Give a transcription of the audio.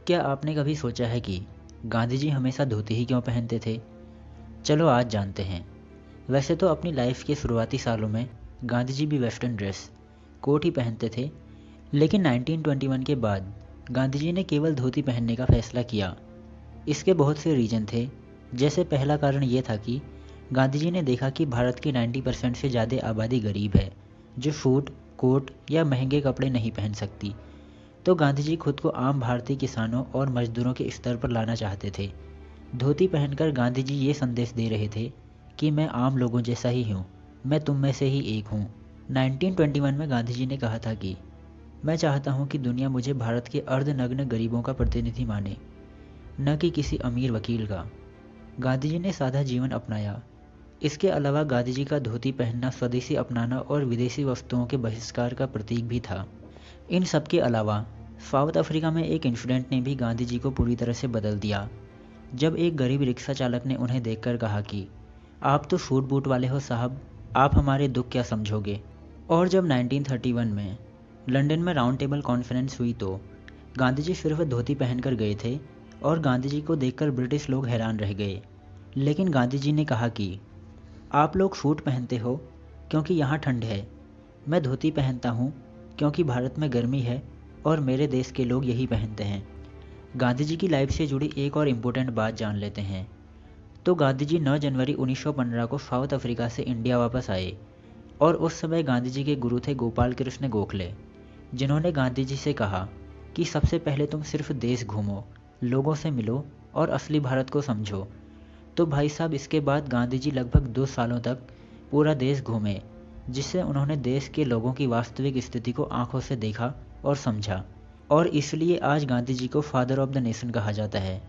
क्या आपने कभी सोचा है कि गांधी जी हमेशा धोती ही क्यों पहनते थे? चलो आज जानते हैं। वैसे तो अपनी लाइफ के शुरुआती सालों में गांधी जी भी वेस्टर्न ड्रेस, कोट ही पहनते थे, लेकिन 1921 के बाद गांधी जी ने केवल धोती पहनने का फैसला किया। इसके बहुत से रीजन थे। जैसे पहला कारण ये था कि गांधी जी ने देखा कि भारत की 90% से ज़्यादा आबादी गरीब है, जो सूट, कोट या महंगे कपड़े नहीं पहन सकती। तो गांधी जी खुद को आम भारतीय किसानों और मजदूरों के स्तर पर लाना चाहते थे। धोती पहनकर गांधी जी ये संदेश दे रहे थे कि मैं आम लोगों जैसा ही हूँ, मैं तुम में से ही एक हूँ। 1921 में गांधी जी ने कहा था कि मैं चाहता हूँ कि दुनिया मुझे भारत के अर्धनग्न गरीबों का प्रतिनिधि माने, न कि किसी अमीर वकील का। गांधी जी ने सादा जीवन अपनाया। इसके अलावा गांधी जी का धोती पहनना स्वदेशी अपनाना और विदेशी वस्तुओं के बहिष्कार का प्रतीक भी था। इन सब के अलावा साउथ अफ्रीका में एक इंसिडेंट ने भी गांधी जी को पूरी तरह से बदल दिया। जब एक गरीब रिक्शा चालक ने उन्हें देखकर कहा कि आप तो सूट बूट वाले हो साहब, आप हमारे दुख क्या समझोगे। और जब 1931 में लंदन में राउंड टेबल कॉन्फ्रेंस हुई तो गांधी जी सिर्फ धोती पहनकर गए थे और गांधी जी को देखकर ब्रिटिश लोग हैरान रह गए। लेकिन गांधी जी ने कहा कि आप लोग सूट पहनते हो क्योंकि यहाँ ठंड है, मैं धोती पहनता हूँ क्योंकि भारत में गर्मी है और मेरे देश के लोग यही पहनते हैं। गांधी जी की लाइफ से जुड़ी एक और इम्पोर्टेंट बात जान लेते हैं। तो गांधी जी 9 जनवरी 1915 को साउथ अफ्रीका से इंडिया वापस आए और उस समय गांधी जी के गुरु थे गोपाल कृष्ण गोखले, जिन्होंने गांधी जी से कहा कि सबसे पहले तुम सिर्फ देश घूमो, लोगों से मिलो और असली भारत को समझो। तो भाई साहब, इसके बाद गांधी जी लगभग 2 सालों तक पूरा देश घूमे, जिससे उन्होंने देश के लोगों की वास्तविक स्थिति को आंखों से देखा और समझा। और इसलिए आज गांधी जी को फादर ऑफ द नेशन कहा जाता है।